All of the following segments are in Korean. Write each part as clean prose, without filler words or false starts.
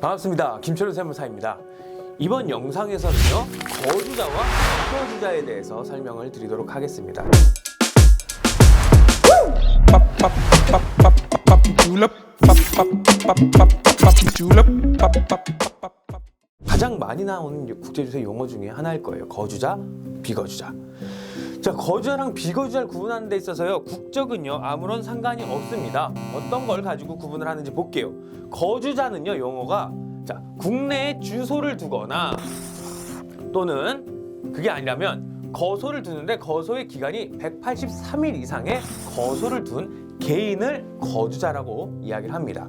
반갑습니다. 김철우 세무사입니다. 이번 영상에서는요, 거주자와 비거주자에 대해서 설명을 드리도록 하겠습니다. 가장 많이 나오는 국제주소 용어 중에 하나일 거예요. 거주자, 비거주자. 자, 거주자랑 비거주자를 구분하는 데 있어서요, 국적은요 아무런 상관이 없습니다. 어떤 걸 가지고 구분을 하는지 볼게요. 거주자는요, 용어가 자, 국내에 주소를 두거나 또는 그게 아니라면 거소를 두는데 거소의 기간이 183일 이상의 거소를 둔 개인을 거주자라고 이야기를 합니다.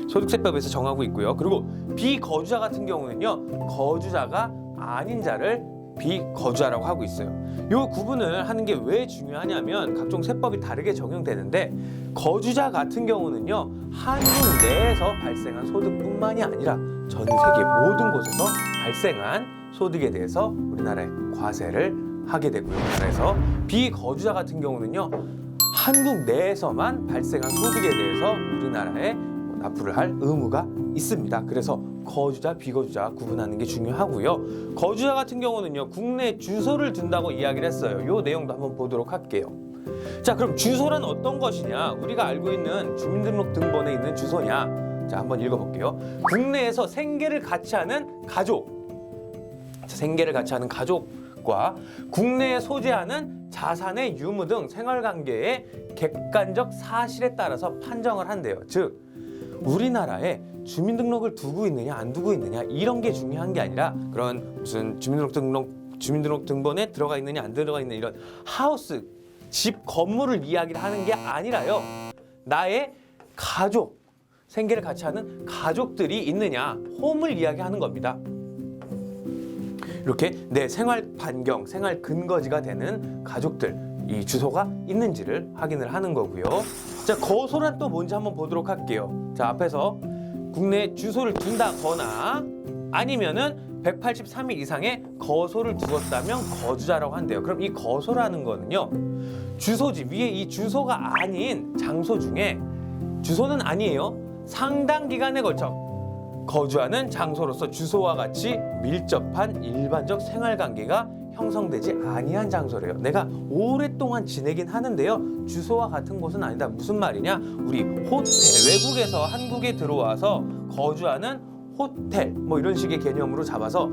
소득세법에서 정하고 있고요. 그리고 비거주자 같은 경우는요, 거주자가 아닌 자를 비거주자라고 하고 있어요. 이 구분을 하는 게 왜 중요하냐면 각종 세법이 다르게 적용되는데, 거주자 같은 경우는요, 한국 내에서 발생한 소득뿐만이 아니라 전 세계 모든 곳에서 발생한 소득에 대해서 우리나라에 과세를 하게 되고요. 우리나라에서 비거주자 같은 경우는요, 한국 내에서만 발생한 소득에 대해서 우리나라에 납부를 할 의무가 있습니다. 그래서 거주자, 비거주자 구분하는 게 중요하고요. 거주자 같은 경우는요, 국내 주소를 둔다고 이야기를 했어요. 이 내용도 한번 보도록 할게요. 자, 그럼 주소란 어떤 것이냐? 우리가 알고 있는 주민등록등본에 있는 주소냐? 자, 한번 읽어볼게요. 국내에서 생계를 같이 하는 가족, 생계를 같이 하는 가족과 국내에 소재하는 자산의 유무 등 생활관계의 객관적 사실에 따라서 판정을 한대요. 즉, 우리나라에 주민등록을 두고 있느냐 안 두고 있느냐 이런 게 중요한 게 아니라, 그런 무슨 주민등록등본에 들어가 있느냐 안 들어가 있느냐 이런 하우스, 집, 건물을 이야기를 하는 게 아니라요, 나의 가족, 생계를 같이 하는 가족들이 있느냐, 홈을 이야기하는 겁니다. 이렇게 내 생활 반경, 생활 근거지가 되는 가족들, 이 주소가 있는지를 확인을 하는 거고요. 자, 거소란 또 뭔지 한번 보도록 할게요. 자, 앞에서 국내에 주소를 둔다거나 아니면은 183일 이상의 거소를 두었다면 거주자라고 한대요. 그럼 이 거소라는 거는요, 주소지 위에 이 주소가 아닌 장소 중에, 주소는 아니에요, 상당 기간에 걸쳐 거주하는 장소로서 주소와 같이 밀접한 일반적 생활관계가 형성되지 아니한 장소래요. 내가 오랫동안 지내긴 하는데요, 주소와 같은 곳은 아니다. 무슨 말이냐? 우리 호텔, 외국에서 한국에 들어와서 거주하는 호텔, 뭐 이런 식의 개념으로 잡아서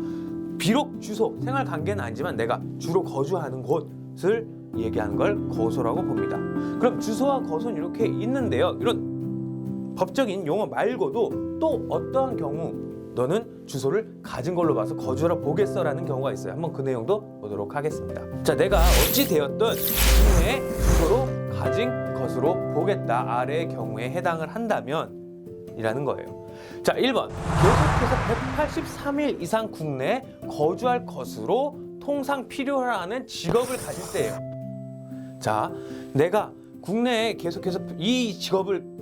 비록 주소, 생활관계는 아니지만 내가 주로 거주하는 곳을 얘기하는 걸 거소라고 봅니다. 그럼 주소와 거소는 이렇게 있는데요, 이런 법적인 용어 말고도 또 어떠한 경우 너는 주소를 가진 걸로 봐서 거주하러 보겠어라는 경우가 있어요. 한번 그 내용도 보도록 하겠습니다. 자, 내가 어찌 되었든 국내에 주소로 가진 것으로 보겠다, 아래의 경우에 해당을 한다면 이라는 거예요. 자, 1번 계속해서 183일 이상 국내에 거주할 것으로 통상 필요하는 직업을 가질 때예요. 자, 내가 국내에 계속해서 이 직업을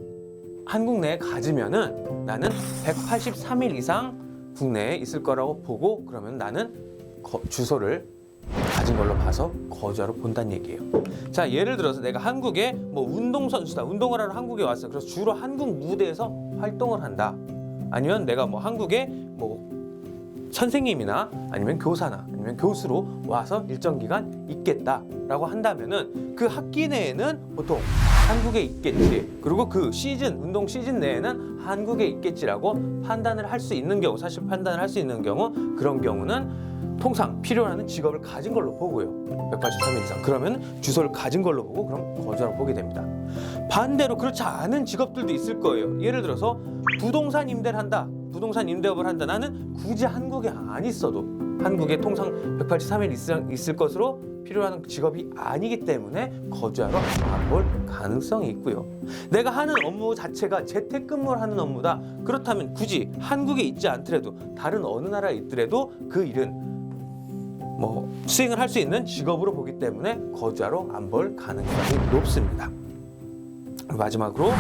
한국 내에 가지면은 나는 183일 이상 국내에 있을 거라고 보고, 그러면 나는 주소를 가진 걸로 봐서 거주하러 본다는 얘기예요. 자, 예를 들어서 내가 한국에 뭐 운동선수다, 운동을 하러 한국에 왔어. 그래서 주로 한국 무대에서 활동을 한다. 아니면 내가 뭐 한국에 뭐 선생님이나 아니면 교사나 아니면 교수로 와서 일정 기간 있겠다라고 한다면은 그 학기 내에는 보통 한국에 있겠지, 그리고 그 시즌, 운동 시즌 내에는 한국에 있겠지라고 판단을 할 수 있는 경우, 사실 판단을 할 수 있는 경우, 그런 경우는 통상 필요하는 직업을 가진 걸로 보고요. 183일 이상. 그러면 주소를 가진 걸로 보고 그럼 거주하러 보게 됩니다. 반대로 그렇지 않은 직업들도 있을 거예요. 예를 들어서 부동산 임대를 한다, 부동산 임대업을 한다. 나는 굳이 한국에 안 있어도 한국에 통상 183일 이상 있을 것으로 필요한 직업이 아니기 때문에 거주하러 안 볼 가능성이 있고요. 내가 하는 업무 자체가 재택근무를 하는 업무다. 그렇다면 굳이 한국에 있지 않더라도 다른 어느 나라에 있더라도 그 일은 뭐 수행을 할 수 있는 직업으로 보기 때문에 거주하러 안 볼 가능성이 높습니다. 마지막으로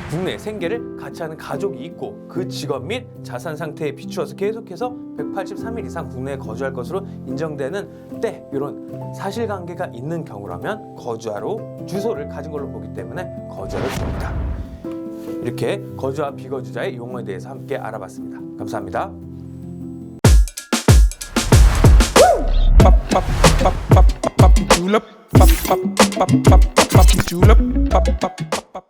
국내 생계를 같이 하는 가족이 있고 그 직업 및 자산 상태에 비추어서 계속해서 183일 이상 국내에 거주할 것으로 인정되는 때, 이런 사실관계가 있는 경우라면 거주하러 주소를 가진 걸로 보기 때문에 거주하러 봅니다. 이렇게 거주와 비거주자의 용어에 대해서 함께 알아봤습니다. 감사합니다. Julep, pop, pop, pop, pop, pop, julep, pop, pop, pop, pop.